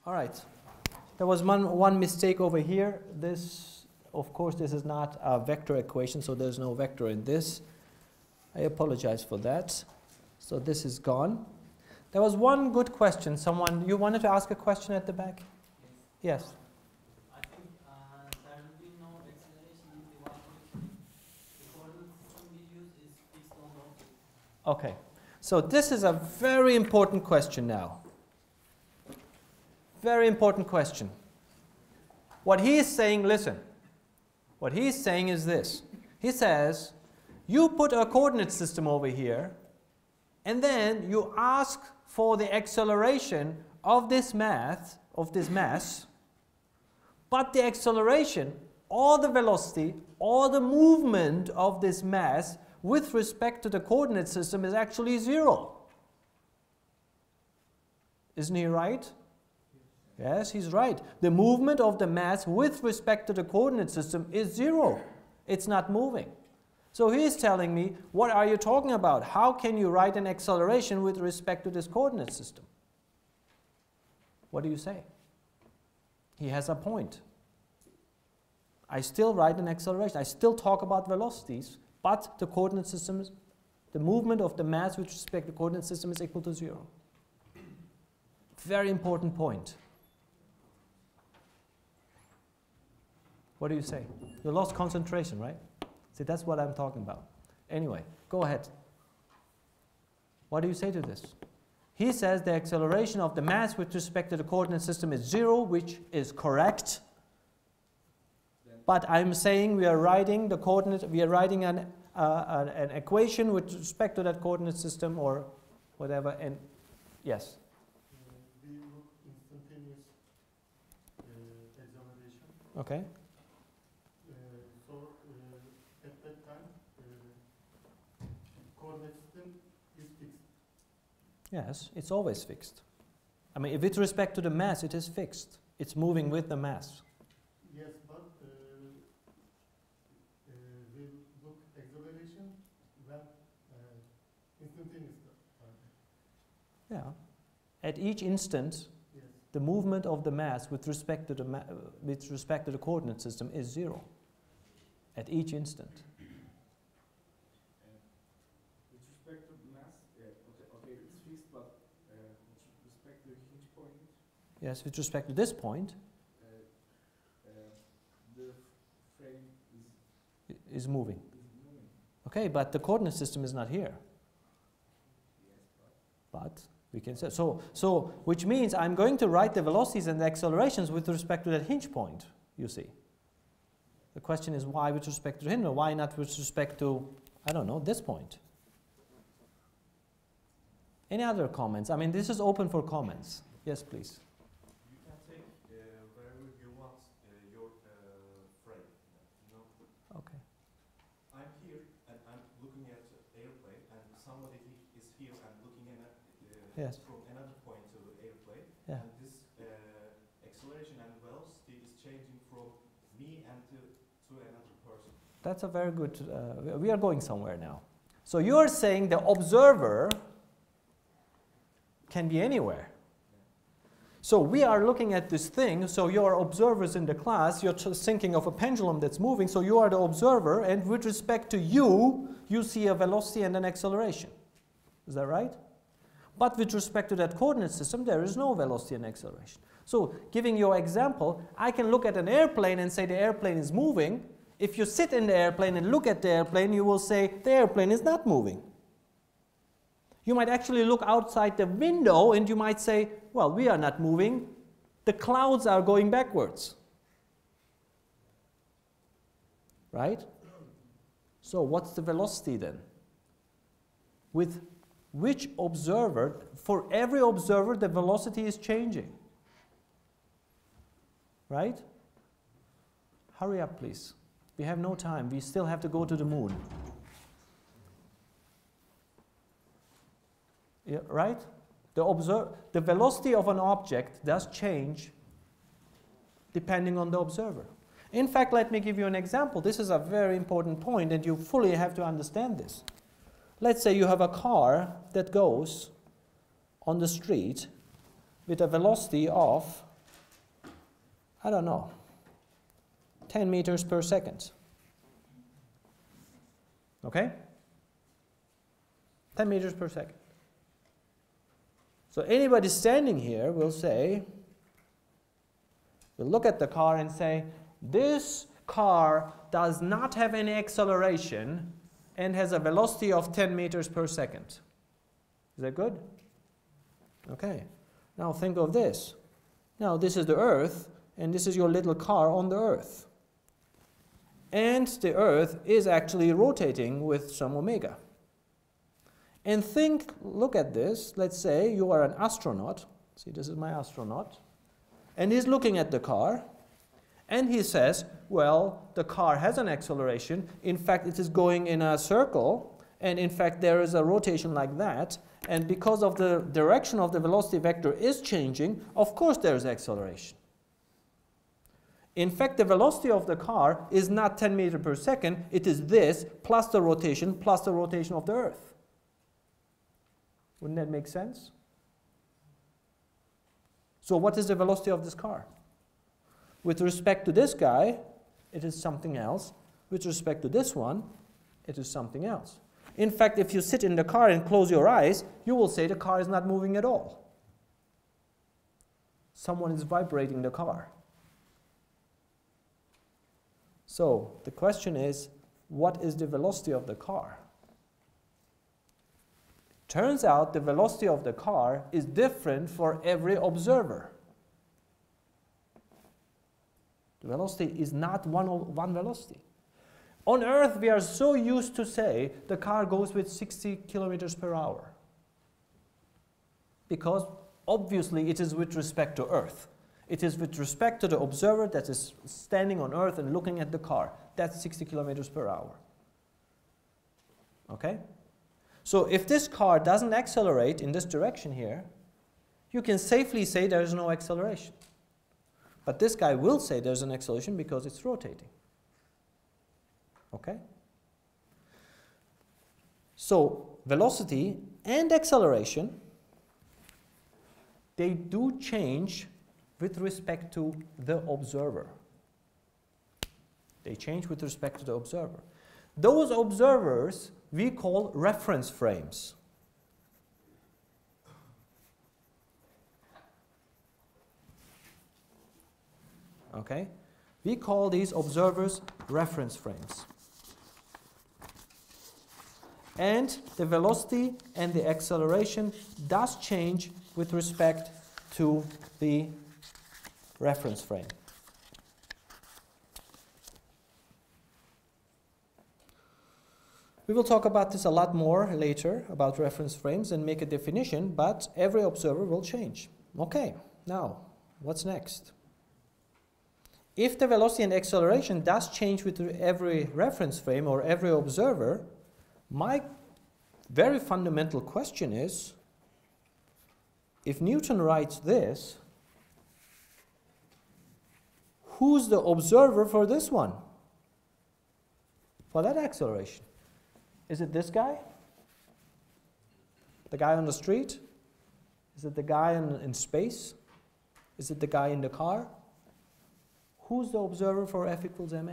All right. There was one mistake over here. This, of course, this is not a vector equation, so there's no vector in this. I apologize for that. So this is gone. There was one good question. Someone, you wanted to ask a question at the back? Yes. Yes. I think there will be no acceleration in the y-direction. The coordinate system we use is fixed on the object. Okay. So this is a very important question now. Very important question. What he is saying, listen. What he is saying is this. He says, you put a coordinate system over here, and then you ask for the acceleration of this mass, but the acceleration or the velocity or the movement of this mass with respect to the coordinate system is actually 0. Isn't he right? Yes, he's right. The movement of the mass with respect to the coordinate system is 0. It's not moving. So he's telling me, what are you talking about? How can you write an acceleration with respect to this coordinate system? What do you say? He has a point. I still write an acceleration. I still talk about velocities, but the coordinate system, the movement of the mass with respect to the coordinate system is equal to 0. Very important point. What do you say? You lost concentration, right? See, that's what I'm talking about. Anyway, go ahead. What do you say to this? He says the acceleration of the mass with respect to the coordinate system is 0, which is correct. But I'm saying we are writing the coordinate, we are writing an equation with respect to that coordinate system or whatever, and yes? We look instantaneous acceleration. Okay. At that time, coordinate system is fixed. Yes, it's always fixed. I mean, with respect to the mass, it is fixed. It's moving with the mass. Yes, but we look acceleration when instantaneous time. Yeah. At each instant, Yes. the movement of the mass with respect to the coordinate system is 0. At each instant. With respect to the mass, okay, it's fixed, but with respect to the hinge point. Yes, with respect to this point, the frame is moving. Okay, but the coordinate system is not here. Yes, But we can say so, which means I'm going to write the velocities and the accelerations with respect to that hinge point. You see. The question is why with respect to the hinge, or why not with respect to, I don't know, this point? Any other comments? I mean, this is open for comments. Yes, please. You can take wherever you want your frame. You know? Okay. I'm here and I'm looking at an airplane, and somebody is here and looking at Yes. from another point to the airplane. Yeah. And this acceleration and velocity is changing from me and to another person. That's a very good, we are going somewhere now. So you are saying the observer can be anywhere. So we are looking at this thing, so you are observers in the class, you're thinking of a pendulum that's moving, so you are the observer, and with respect to you, you see a velocity and an acceleration. Is that right? But with respect to that coordinate system, there is no velocity and acceleration. So giving your example, I can look at an airplane and say the airplane is moving. If you sit in the airplane and look at the airplane, you will say the airplane is not moving. You might actually look outside the window and you might say, well, we are not moving. The clouds are going backwards. Right? So what's the velocity then? With which observer, for every observer, the velocity is changing. Right? Hurry up, please. We have no time. We still have to go to the moon. Yeah, right? The velocity of an object does change depending on the observer. In fact, let me give you an example. This is a very important point, and you fully have to understand this. Let's say you have a car that goes on the street with a velocity of I don't know, 10 meters per second. Okay? 10 meters per second. So anybody standing here will say, will look at the car and say, this car does not have any acceleration and has a velocity of 10 meters per second. Is that good? Okay. Now think of this. Now this is the Earth, and this is your little car on the Earth. And the Earth is actually rotating with some omega. And look at this. Let's say you are an astronaut. See, this is my astronaut. And he's looking at the car. And he says, well, the car has an acceleration. In fact, it is going in a circle. And in fact, there is a rotation like that. And because of the direction of the velocity vector is changing, of course there is acceleration. In fact, the velocity of the car is not 10 meters per second. It is this plus the rotation of the Earth. Wouldn't that make sense? So what is the velocity of this car? With respect to this guy, it is something else. With respect to this one, it is something else. In fact, if you sit in the car and close your eyes, you will say the car is not moving at all. Someone is vibrating the car. So the question is, what is the velocity of the car? Turns out the velocity of the car is different for every observer. The velocity is not one velocity. On Earth, we are so used to say the car goes with 60 kilometers per hour. Because obviously it is with respect to Earth. It is with respect to the observer that is standing on Earth and looking at the car. That's 60 kilometers per hour. Okay? So if this car doesn't accelerate in this direction here, you can safely say there is no acceleration. But this guy will say there's an acceleration because it's rotating. Okay? So velocity and acceleration, they do change with respect to the observer. They change with respect to the observer. Those observers we call reference frames. Okay? We call these observers reference frames. And the velocity and the acceleration does change with respect to the reference frame. We will talk about this a lot more later, about reference frames, and make a definition, but every observer will change. Okay, now, what's next? If the velocity and acceleration does change with every reference frame or every observer, my very fundamental question is, if Newton writes this, who's the observer for this one? For that acceleration? Is it this guy? The guy on the street? Is it the guy in space? Is it the guy in the car? Who's the observer for F equals ma?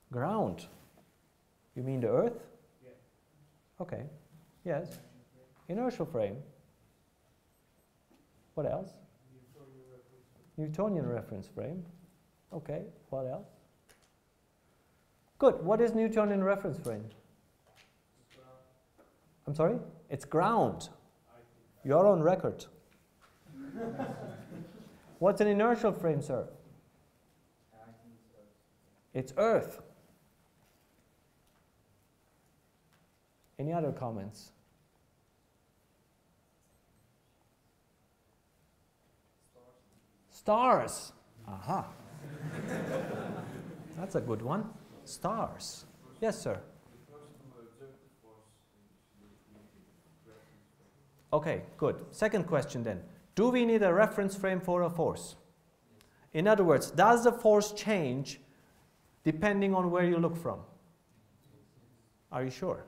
Ground. You mean the Earth? Yeah. Okay. Yes. Inertial frame. What else? Newtonian reference frame. Okay. What else? Good. What is Newtonian reference frame? I'm sorry? It's ground. You're on record. What's an inertial frame, sir? It's Earth. Any other comments? Stars. Aha. That's a good one. Stars. Yes, sir. Okay, good. Second question then. Do we need a reference frame for a force? In other words, does the force change depending on where you look from? Are you sure?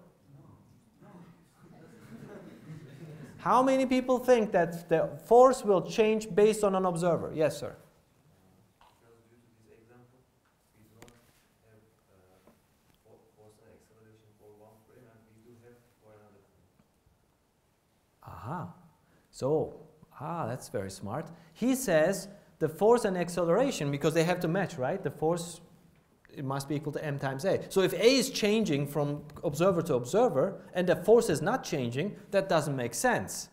How many people think that the force will change based on an observer? Yes, sir. Because due to this example, we do not have force and acceleration for one frame, and we do have for another frame. Aha. So, that's very smart. He says the force and acceleration, because they have to match, right? The force, it must be equal to m times a. So if a is changing from observer to observer and the force is not changing, that doesn't make sense.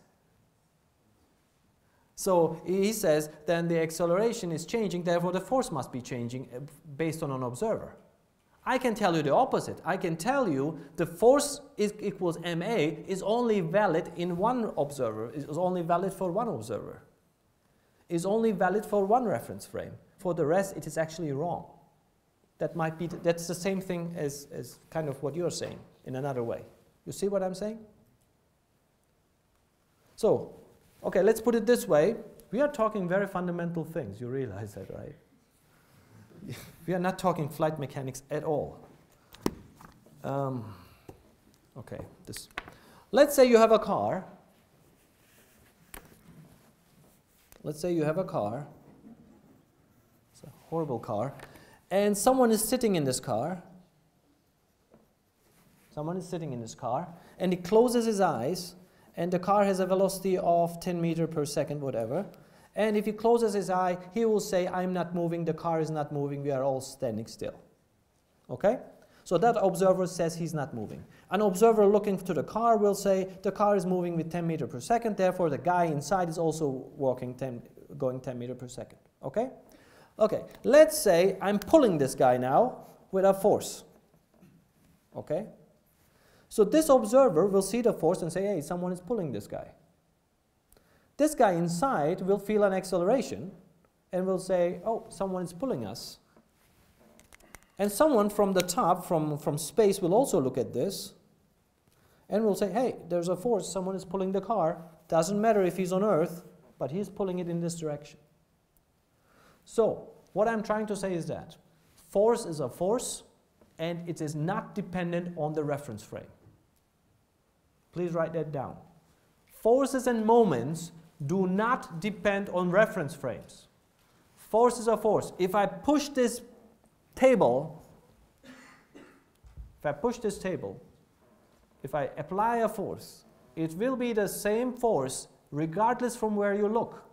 So he says then the acceleration is changing, therefore the force must be changing based on an observer. I can tell you the opposite. I can tell you the force equals ma is only valid in one observer, is only valid for one observer, is only valid for one reference frame. For the rest, it is actually wrong. That might be, that's the same thing as kind of what you're saying in another way. You see what I'm saying? So, okay, let's put it this way. We are talking very fundamental things. You realize that, right? We are not talking flight mechanics at all. Okay, this. Let's say you have a car. Let's say you have a car. It's a horrible car. And someone is sitting in this car. Someone is sitting in this car, and he closes his eyes, and the car has a velocity of 10 meters per second, whatever. And if he closes his eye, he will say, I'm not moving, the car is not moving, we are all standing still. Okay? So that observer says he's not moving. An observer looking to the car will say, the car is moving with 10 meters per second, therefore the guy inside is also going 10 meters per second. Okay? Okay, let's say I'm pulling this guy now with a force. Okay? So this observer will see the force and say, hey, someone is pulling this guy. This guy inside will feel an acceleration and will say, oh, someone is pulling us. And someone from the top, from space, will also look at this and will say, hey, there's a force, someone is pulling the car. Doesn't matter if he's on Earth, but he's pulling it in this direction. So, what I'm trying to say is that force is a force, and it is not dependent on the reference frame. Please write that down. Forces and moments do not depend on reference frames. Force is a force. If I push this table, if I apply a force, it will be the same force regardless from where you look.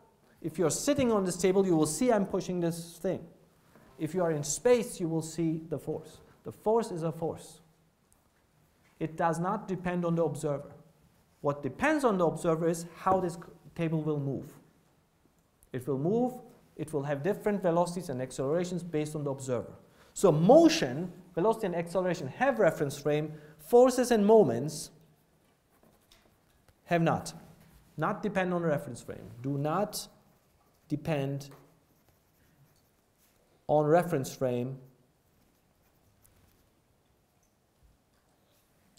If you're sitting on this table, you will see I'm pushing this thing. If you are in space, you will see the force. The force is a force. It does not depend on the observer. What depends on the observer is how this table will move. It will move, it will have different velocities and accelerations based on the observer. So motion, velocity and acceleration have reference frame, forces and moments have not. Not depend on the reference frame. Do not depend on reference frame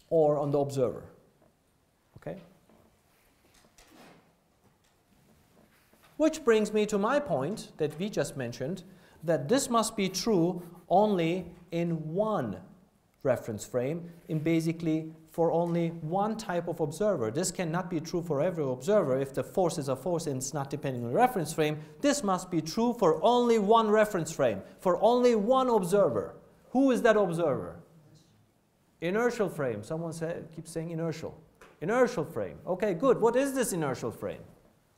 or on the observer. Okay? Which brings me to my point that we just mentioned, that this must be true only in one reference frame, in basically for only one type of observer. This cannot be true for every observer. If the force is a force and it's not depending on the reference frame, this must be true for only one reference frame, for only one observer. Who is that observer? Inertial frame. Someone keeps saying inertial. Inertial frame. Okay, good. What is this inertial frame?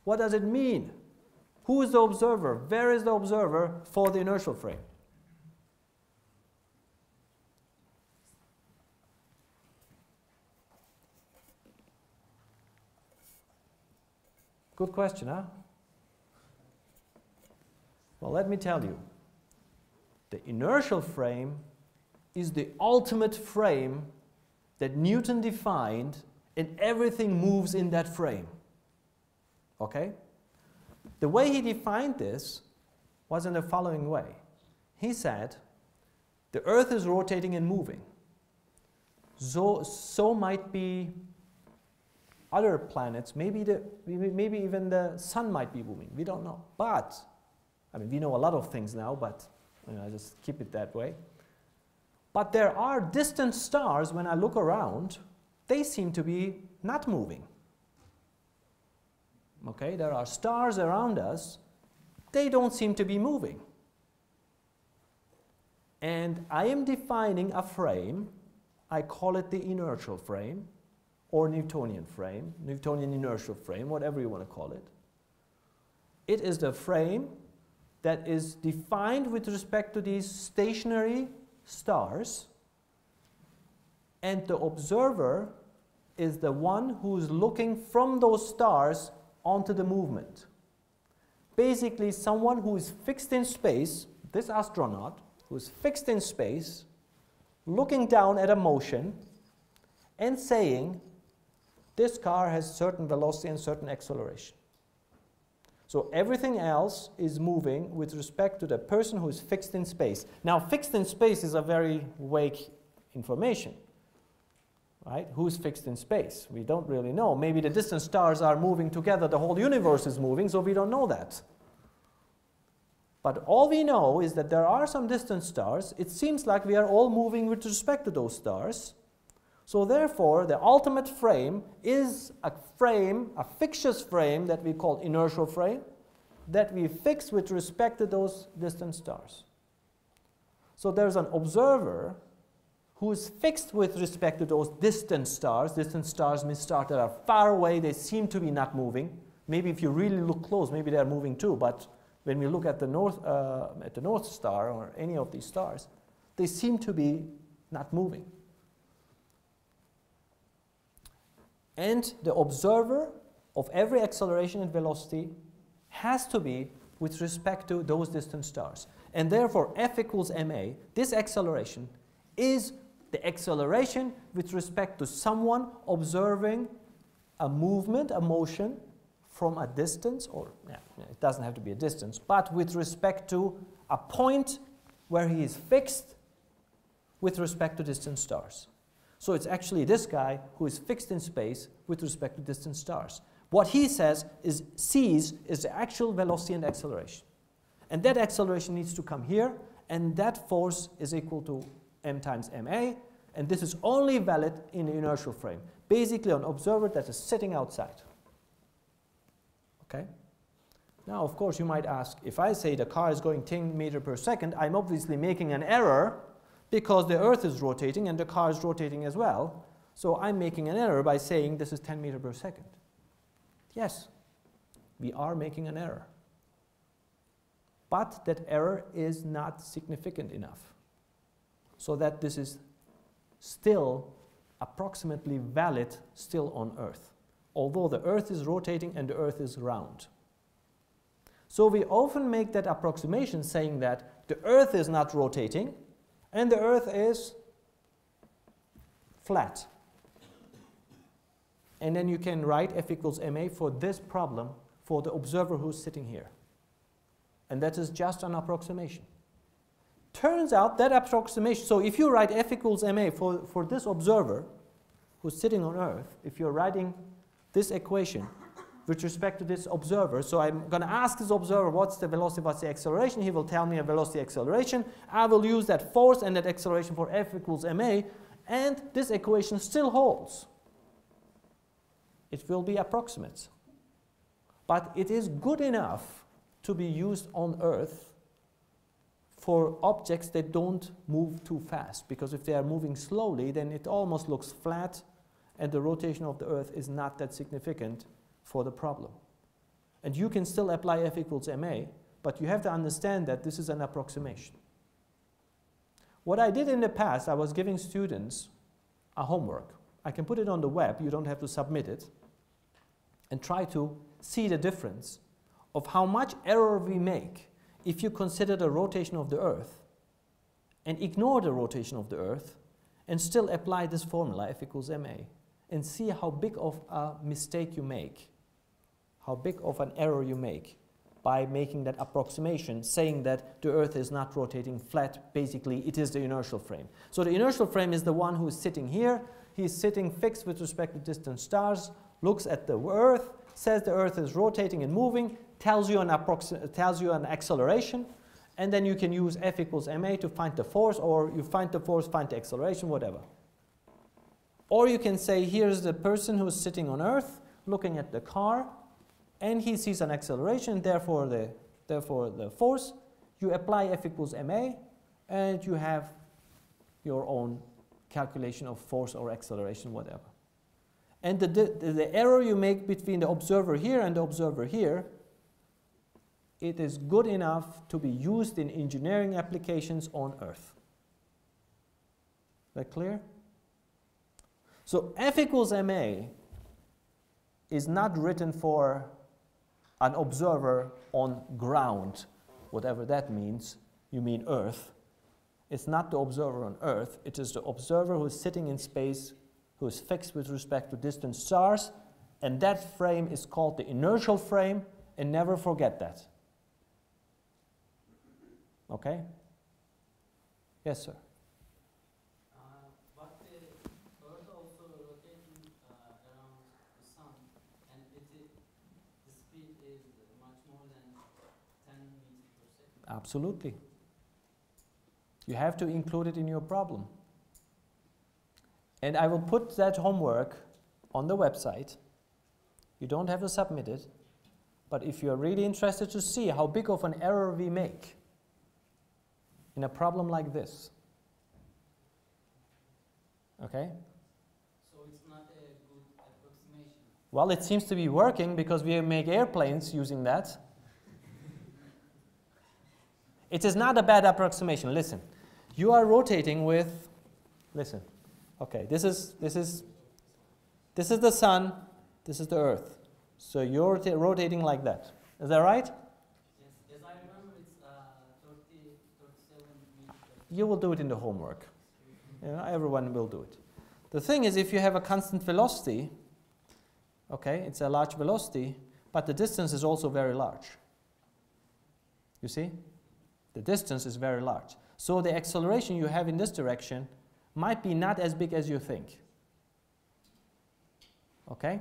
What does it mean? Who is the observer? Where is the observer for the inertial frame? Good question, huh? Well, let me tell you. The inertial frame is the ultimate frame that Newton defined, and everything moves in that frame. Okay? The way he defined this was in the following way. He said, the Earth is rotating and moving. So might be other planets, maybe even the sun might be moving. We don't know. But, I mean, we know a lot of things now, but I just keep it that way. But there are distant stars, when I look around, they seem to be not moving. Okay, there are stars around us. They don't seem to be moving. And I am defining a frame. I call it the inertial frame or Newtonian frame, Newtonian inertial frame, whatever you want to call it. It is the frame that is defined with respect to these stationary stars, and the observer is the one who is looking from those stars onto the movement. Basically, someone who is fixed in space, this astronaut, who is fixed in space, looking down at a motion and saying, this car has certain velocity and certain acceleration. So everything else is moving with respect to the person who is fixed in space. Now, fixed in space is a very vague information, right? Who's fixed in space? We don't really know. Maybe the distant stars are moving together, the whole universe is moving, so we don't know that. But all we know is that there are some distant stars. It seems like we are all moving with respect to those stars. So therefore, the ultimate frame is a frame, a fixtures frame that we call inertial frame, that we fix with respect to those distant stars. So there's an observer who is fixed with respect to those distant stars. Distant stars mean stars that are far away. They seem to be not moving. Maybe if you really look close, maybe they're moving too. But when we look at the North Star or any of these stars, they seem to be not moving. And the observer of every acceleration and velocity has to be with respect to those distant stars. And therefore, F equals ma, this acceleration, is the acceleration with respect to someone observing a movement, a motion, from a distance, or it doesn't have to be a distance, but with respect to a point where he is fixed with respect to distant stars. So it's actually this guy who is fixed in space with respect to distant stars. What he sees is the actual velocity and acceleration. And that acceleration needs to come here, and that force is equal to m times ma, and this is only valid in the inertial frame. Basically an observer that is sitting outside. Okay? Now, of course, you might ask, if I say the car is going 10 meters per second, I'm obviously making an error because the Earth is rotating and the car is rotating as well. So I'm making an error by saying this is 10 meters per second. Yes, we are making an error. But that error is not significant enough so that this is still approximately valid still on Earth, although the Earth is rotating and the Earth is round. So we often make that approximation saying that the Earth is not rotating and the Earth is flat. And then you can write F equals ma for this problem for the observer who's sitting here. And that is just an approximation. Turns out that approximation, so if you write F equals ma for this observer who's sitting on Earth, if you're writing this equation with respect to this observer, so I'm going to ask this observer what's the velocity, what's the acceleration. He will tell me a velocity acceleration. I will use that force and that acceleration for F equals ma, and this equation still holds. It will be approximate. But it is good enough to be used on Earth for objects that don't move too fast, because if they are moving slowly, then it almost looks flat and the rotation of the Earth is not that significant for the problem. And you can still apply F equals ma, but you have to understand that this is an approximation. What I did in the past, I was giving students a homework. I can put it on the web, you don't have to submit it, and try to see the difference of how much error we make if you consider the rotation of the Earth and ignore the rotation of the Earth and still apply this formula, F equals ma, and see how big of a mistake you make, how big of an error you make by making that approximation, saying that the Earth is not rotating flat. Basically, it is the inertial frame. So the inertial frame is the one who is sitting here. He is sitting fixed with respect to distant stars, looks at the Earth, says the Earth is rotating and moving, tells you an acceleration, and then you can use F equals ma to find the force, or you find the force, find the acceleration, whatever. Or you can say, here's the person who's sitting on Earth, looking at the car, and he sees an acceleration, therefore the force. You apply F equals ma, and you have your own calculation of force or acceleration, whatever. And the error you make between the observer here and the observer here, it is good enough to be used in engineering applications on Earth. Is that clear? So F equals ma is not written for an observer on ground, whatever that means. You mean Earth. It's not the observer on Earth. It is the observer who is sitting in space, who is fixed with respect to distant stars, and that frame is called the inertial frame, and never forget that. Okay? Yes, sir. But the Earth also rotating around the Sun, and the speed is much more than 10 meters per second. Absolutely. You have to include it in your problem. And I will put that homework on the website. You don't have to submit it, but if you're really interested to see how big of an error we make in a problem like this, okay? So it's not a good approximation. Well, it seems to be working because we make airplanes using that. It is not a bad approximation. Listen, you are rotating with, listen, okay, this is the Sun, this is the Earth. So you're rotating like that. Is that right? Yes, as I remember, it's 37 meters. You will do it in the homework. You know, everyone will do it. The thing is, if you have a constant velocity, okay, it's a large velocity, but the distance is also very large. You see? The distance is very large. So the acceleration you have in this direction might be not as big as you think. Okay?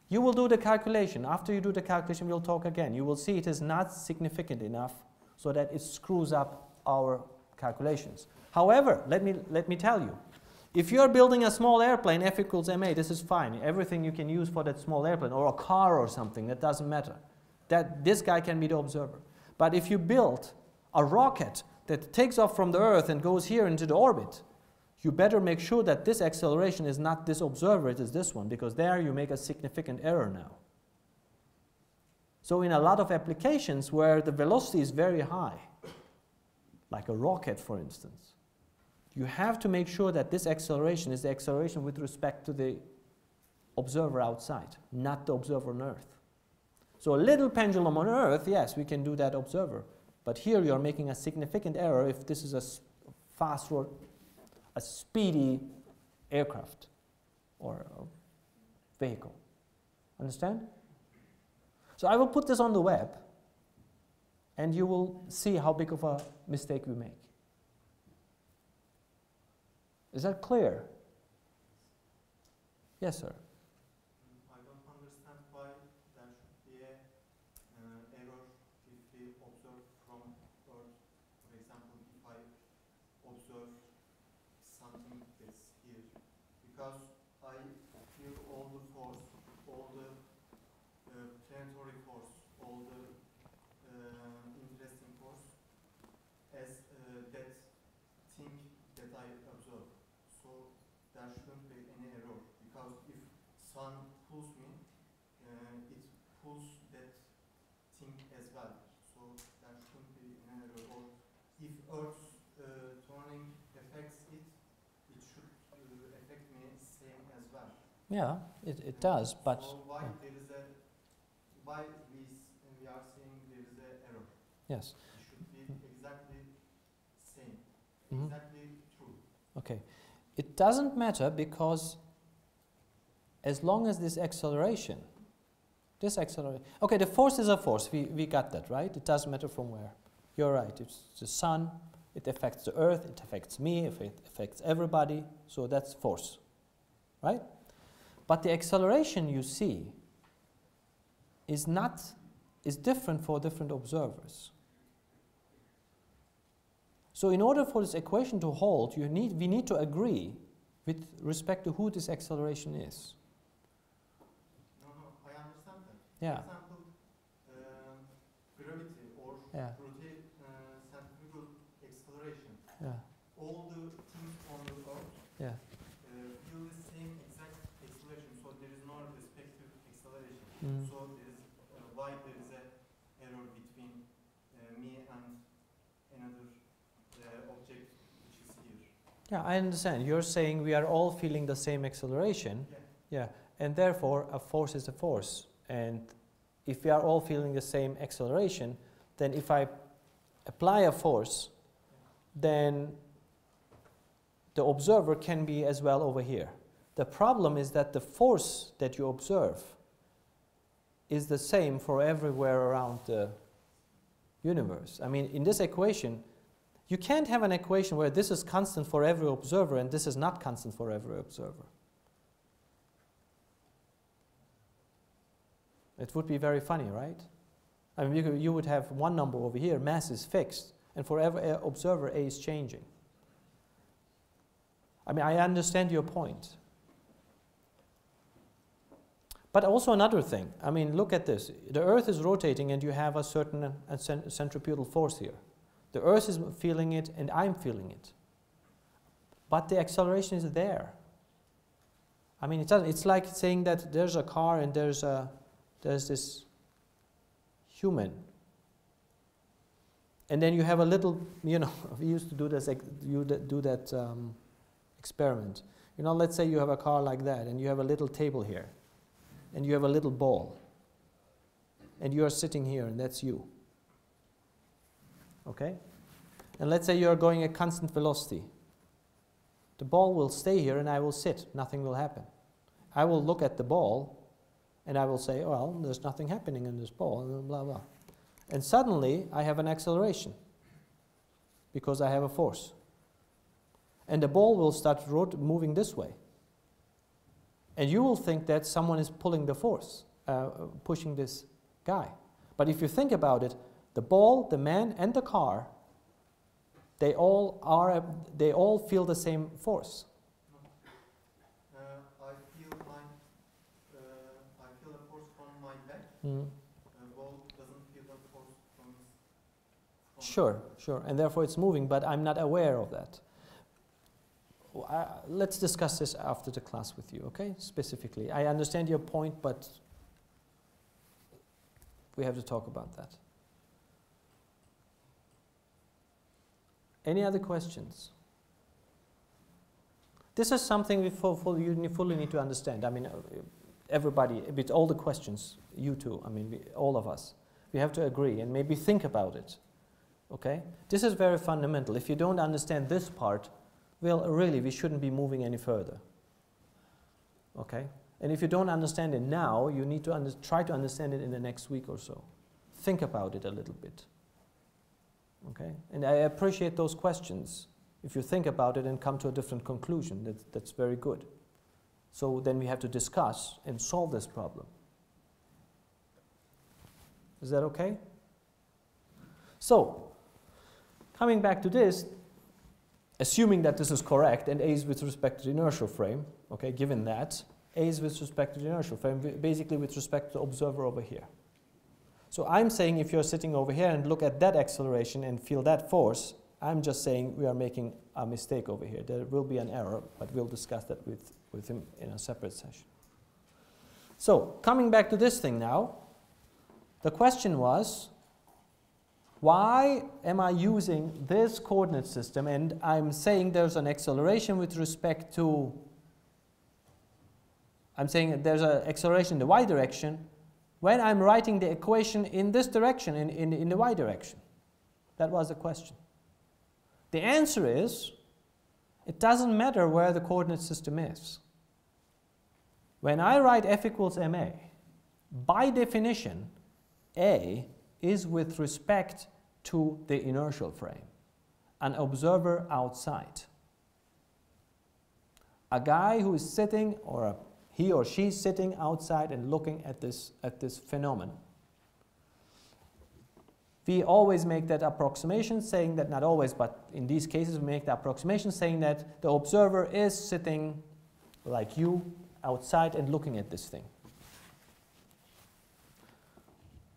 You will do the calculation. After you do the calculation, we'll talk again. You will see it is not significant enough so that it screws up our calculations. However, let me tell you, if you're building a small airplane, F equals ma, this is fine. Everything you can use for that small airplane, or a car or something, that doesn't matter. This guy can be the observer. But if you build a rocket that takes off from the Earth and goes here into the orbit, you better make sure that this acceleration is not this observer, it is this one, because there you make a significant error now. So in a lot of applications where the velocity is very high, like a rocket for instance, you have to make sure that this acceleration is the acceleration with respect to the observer outside, not the observer on Earth. So a little pendulum on Earth, yes, we can do that observer. But here you are making a significant error if this is a fast road, a speedy aircraft or a vehicle. Understand? So I will put this on the web, and you will see how big of a mistake we make. Is that clear? Yes, sir. I don't understand why there should be an error if we observe from Earth. For example, if I observe something that's here, because I feel all the force, all the planetary force, all the interesting force as that thing that I observe. So there shouldn't be any error, because if sun pulls me, it pulls that thing as well. So there shouldn't be an error. Or if Earth's turning affects it, it should affect me same as well. Yeah, it does, but so why there is a why we are saying there is an error? yes. It should be exactly same, Mhm. exactly true. Okay. It doesn't matter because as long as this acceleration, okay, the force is a force, we got that, right? It doesn't matter from where. You're right, it's the sun, it affects the Earth, it affects me, it affects everybody, so that's force, right? But the acceleration you see is different for different observers. So in order for this equation to hold, we need to agree with respect to who this acceleration is. No, I understand that. Yeah. For example, Yeah. centrifugal acceleration, Yeah. all the things on the Earth Yeah. feel the same exact acceleration, so there is no respective acceleration. Mm. So there is why there is a error between me and another object which is here. Yeah, I understand. You're saying we are all feeling the same acceleration. Yeah. Yeah. And therefore, a force is a force. And if we are all feeling the same acceleration, then if I apply a force, then the observer can be as well over here. The problem is that the force that you observe is the same for everywhere around the universe. I mean, in this equation, you can't have an equation where this is constant for every observer and this is not constant for every observer. It would be very funny, right? I mean, you would have one number over here, mass is fixed, and for every observer, A is changing. I mean, I understand your point. But also another thing, I mean, look at this. The Earth is rotating and you have a certain centripetal force here. The Earth is feeling it and I'm feeling it. But the acceleration is there. I mean, it's like saying that there's a car and there's this human. And then you have a little, you know, we used to do this, experiment. You know, let's say you have a car like that and you have a little table here. And you have a little ball. And you are sitting here and that's you. Okay? And let's say you are going at constant velocity. The ball will stay here and I will sit. Nothing will happen. I will look at the ball and I will say, well, there's nothing happening in this ball, blah, blah. And suddenly I have an acceleration because I have a force. And the ball will start moving this way. And you will think that someone is pulling the force, pushing this guy. But if you think about it, the ball, the man, and the car, they all feel the same force. I feel a force from my back. Mm. The ball doesn't feel the force from his. Sure. And therefore it's moving, but I'm not aware of that. Let's discuss this after the class with you, okay? Specifically. I understand your point, but we have to talk about that. Any other questions? This is something you fully need to understand. I mean, everybody, with all the questions, you too, I mean, all of us, we have to agree and maybe think about it, okay? This is very fundamental. If you don't understand this part, well, really, we shouldn't be moving any further, okay? And if you don't understand it now, you need to try to understand it in the next week or so. Think about it a little bit, okay? And I appreciate those questions. If you think about it and come to a different conclusion, that's very good. So then we have to discuss and solve this problem. Is that okay? So, coming back to this, assuming that this is correct, and A is with respect to the inertial frame, okay, given that, A is with respect to the inertial frame, basically with respect to the observer over here. So I'm saying if you're sitting over here and look at that acceleration and feel that force, I'm just saying we are making a mistake over here. There will be an error, but we'll discuss that with him in a separate session. So, coming back to this thing now, the question was, why am I using this coordinate system and I'm saying there's an acceleration with respect to, I'm saying there's an acceleration in the y direction when I'm writing the equation in this direction, in the y direction? That was the question. The answer is, it doesn't matter where the coordinate system is. When I write f equals ma, by definition, A is with respect to the inertial frame, an observer outside. A guy who is sitting, or he or she sitting outside and looking at this phenomenon. We always make that approximation saying that, not always, but in these cases we make the approximation saying that the observer is sitting like you outside and looking at this thing.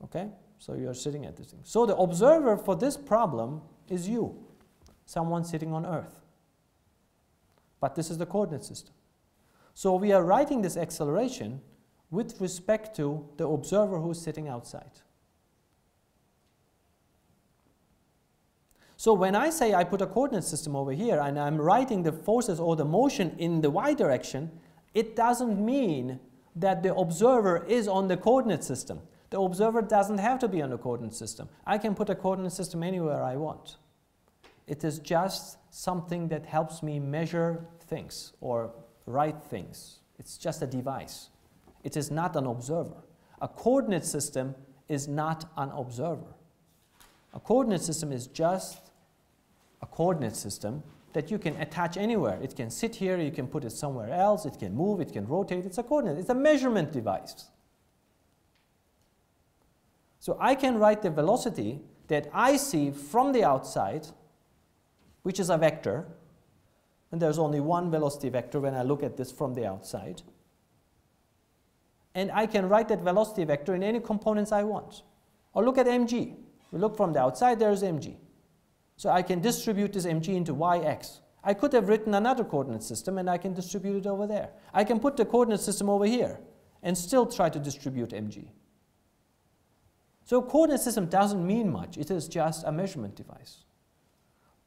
Okay? So you're sitting at this thing. So the observer for this problem is you, someone sitting on Earth. But this is the coordinate system. So we are writing this acceleration with respect to the observer who is sitting outside. So when I say I put a coordinate system over here and I'm writing the forces or the motion in the y direction, it doesn't mean that the observer is on the coordinate system. The observer doesn't have to be on the coordinate system. I can put a coordinate system anywhere I want. It is just something that helps me measure things or write things. It's just a device. It is not an observer. A coordinate system is not an observer. A coordinate system is just a coordinate system that you can attach anywhere. It can sit here, you can put it somewhere else, it can move, it can rotate. It's a coordinate. It's a measurement device. So I can write the velocity that I see from the outside, which is a vector, and there's only one velocity vector when I look at this from the outside. And I can write that velocity vector in any components I want. Or look at mg. We look from the outside, there's mg. So I can distribute this mg into y, x. I could have written another coordinate system and I can distribute it over there. I can put the coordinate system over here and still try to distribute mg. So coordinate system doesn't mean much. It is just a measurement device.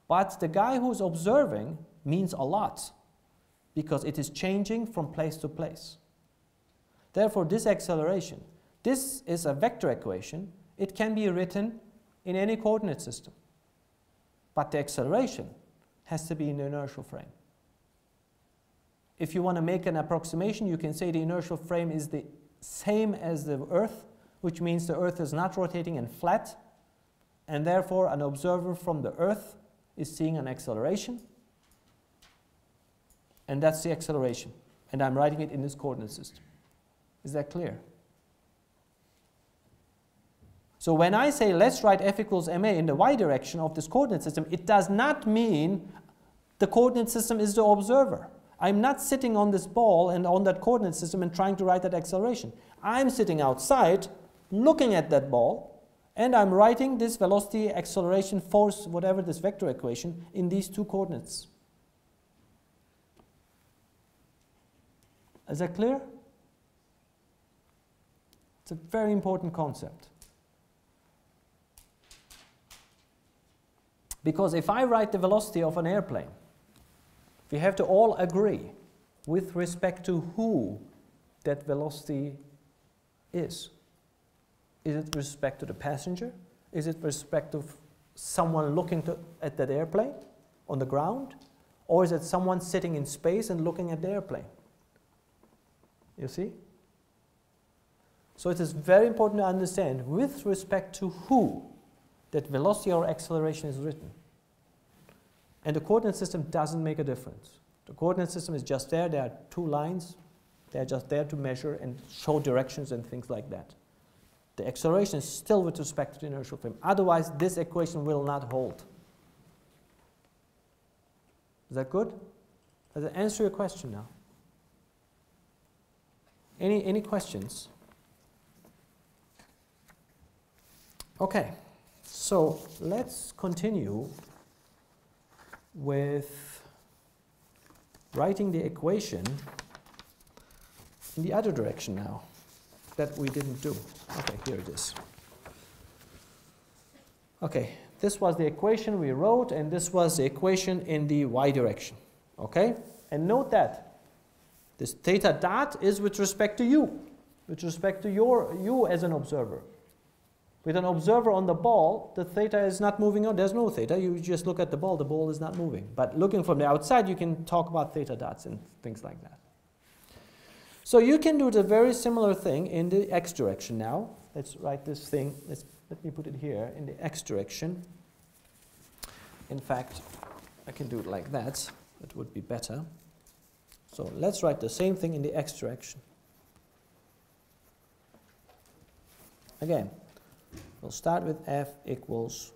But the guy who's observing means a lot because it is changing from place to place. Therefore, this acceleration, this is a vector equation. It can be written in any coordinate system. But the acceleration has to be in the inertial frame. If you want to make an approximation, you can say the inertial frame is the same as the Earth, which means the Earth is not rotating and flat, and therefore an observer from the Earth is seeing an acceleration, and that's the acceleration. And I'm writing it in this coordinate system. Is that clear? So when I say let's write f equals ma in the y direction of this coordinate system, it does not mean the coordinate system is the observer. I'm not sitting on this ball and on that coordinate system and trying to write that acceleration. I'm sitting outside looking at that ball and I'm writing this velocity, acceleration, force, whatever, this vector equation in these two coordinates. Is that clear? It's a very important concept. Because if I write the velocity of an airplane, we have to all agree with respect to who that velocity is. Is it with respect to the passenger? Is it with respect to someone looking at that airplane on the ground? Or is it someone sitting in space and looking at the airplane? You see? So it is very important to understand with respect to who that velocity or acceleration is written. And the coordinate system doesn't make a difference. The coordinate system is just there. There are two lines. They are just there to measure and show directions and things like that. The acceleration is still with respect to the inertial frame. Otherwise, this equation will not hold. Is that good? Does that answer your question now? Any questions? Okay, so let's continue with writing the equation in the other direction now that we didn't do. Okay, here it is. Okay, this was the equation we wrote and this was the equation in the y direction. Okay, and note that this theta dot is with respect to you, with respect to you as an observer. With an observer on the ball, the theta is not moving on. There's no theta. You just look at the ball is not moving. But looking from the outside, you can talk about theta dots and things like that. So you can do the very similar thing in the x direction now. Let's write this thing. Let me put it here in the x direction. In fact, I can do it like that. That would be better. So let's write the same thing in the x direction. Again, we'll start with F equals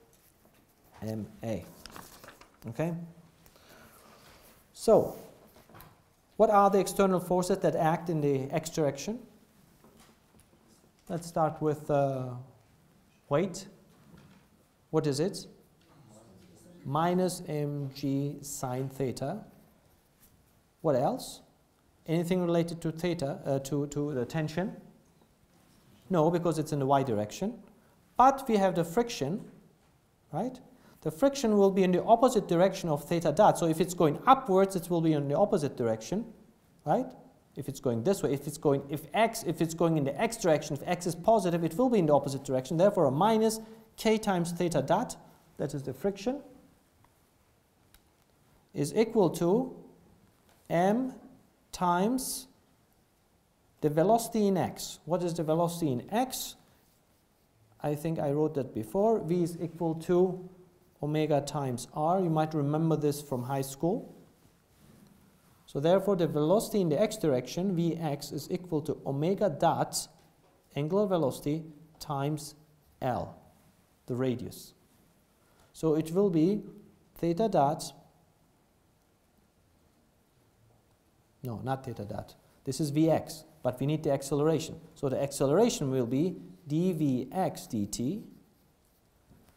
ma. Okay? So, what are the external forces that act in the x direction? Let's start with Wait. What is it? Minus mg sine theta. What else? Anything related to theta, to the tension? No, because it's in the y direction. But we have the friction, right? The friction will be in the opposite direction of theta dot. So if it's going upwards, it will be in the opposite direction, right? If it's going this way, if it's going in the x direction, if x is positive, it will be in the opposite direction. Therefore, a minus k times theta dot, that is the friction, is equal to m times the velocity in x. What is the velocity in x? I think I wrote that before. V is equal to omega times r. You might remember this from high school. So therefore, the velocity in the x direction, Vx, is equal to omega dot angular velocity times L, the radius. So it will be theta dot, no, not theta dot. This is Vx, but we need the acceleration. So the acceleration will be dVx dt.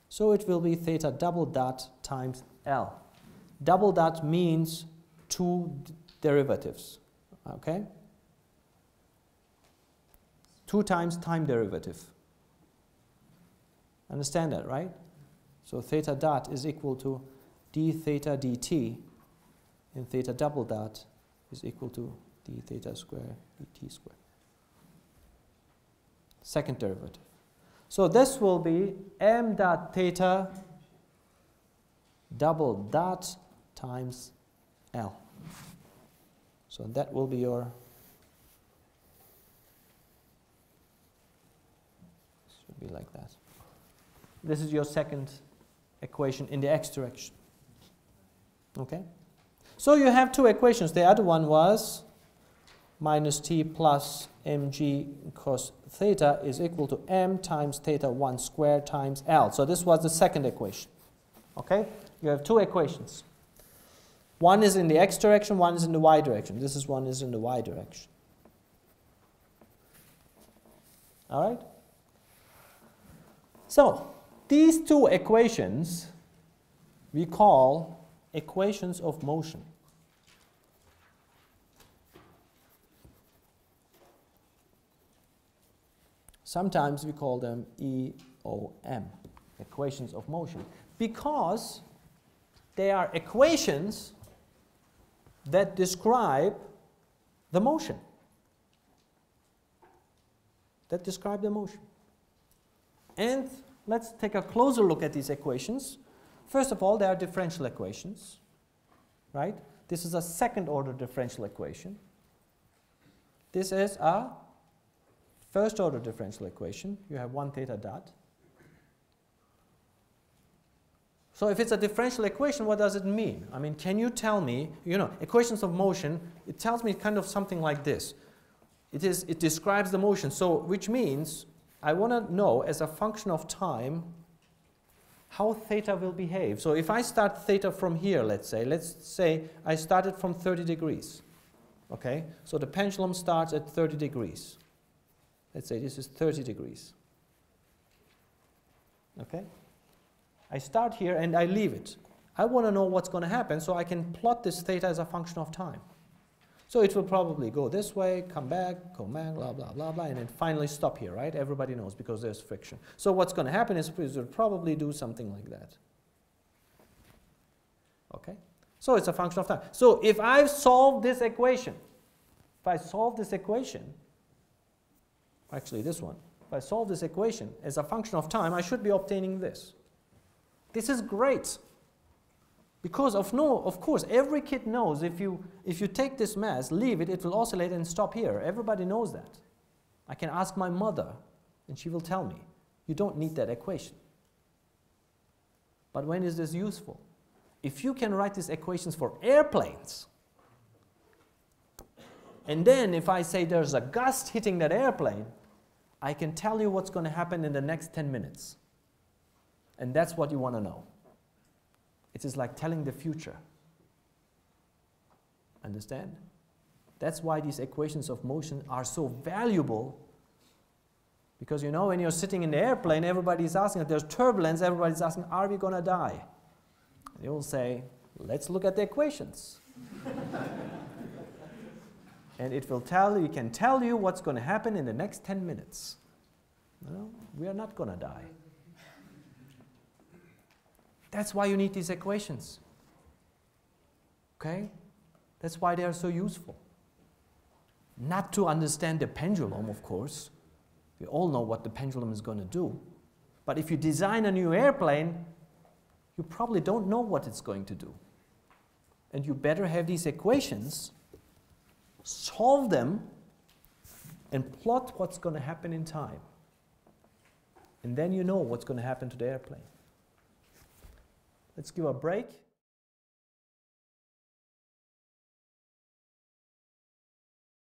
So it will be theta double dot times L. Double dot means two derivatives, okay? 2 times time derivative. Understand that, right? So theta dot is equal to d theta dt, and theta double dot is equal to d theta square dt square. Second derivative. So this will be m dot theta double dot times L. So that will be your, should be like that. This is your second equation in the x direction. Okay? So you have two equations. The other one was minus t plus mg cos theta is equal to m times theta 1 squared times L. So this was the second equation. Okay? You have two equations. One is in the x direction, one is in the y direction. This is one is in the y direction. All right? So these two equations we call equations of motion. Sometimes we call them EOM, equations of motion, because they are equations that describe the motion. That describe the motion. And let's take a closer look at these equations. First of all, they are differential equations, right? This is a second order differential equation. This is a first order differential equation. You have 1 theta dot. So if it's a differential equation, what does it mean? I mean, can you tell me, equations of motion, it tells me kind of something like this. It describes the motion, so which means I want to know as a function of time how theta will behave. So if I start theta from here, let's say I started from 30 degrees. Okay? So the pendulum starts at 30 degrees. Let's say this is 30 degrees. Okay? I start here and I leave it. I want to know what's going to happen so I can plot this theta as a function of time. So it will probably go this way, come back, blah, blah, blah, blah, and then finally stop here, right? Everybody knows because there's friction. So what's going to happen is it will probably do something like that. Okay? So it's a function of time. So if I solve this equation, actually this one, if I solve this equation as a function of time, I should be obtaining this. This is great. Because of course, every kid knows if you take this mass, leave it, it will oscillate and stop here. Everybody knows that. I can ask my mother, and she will tell me, you don't need that equation. But when is this useful? If you can write these equations for airplanes, and then if I say there's a gust hitting that airplane, I can tell you what's going to happen in the next 10 minutes. And that's what you want to know. It is like telling the future. Understand? That's why these equations of motion are so valuable Because you know, when you're sitting in the airplane, everybody's asking, if there's turbulence, everybody's asking, are we going to die? And you'll say, let's look at the equations. And it will tell you, it can tell you what's going to happen in the next 10 minutes. No, we are not going to die. That's why you need these equations. Okay? That's why they are so useful. Not to understand the pendulum, of course. We all know what the pendulum is going to do. But if you design a new airplane, you probably don't know what it's going to do. And you better have these equations, solve them, and plot what's going to happen in time. And then you know what's going to happen to the airplane. Let's give a break.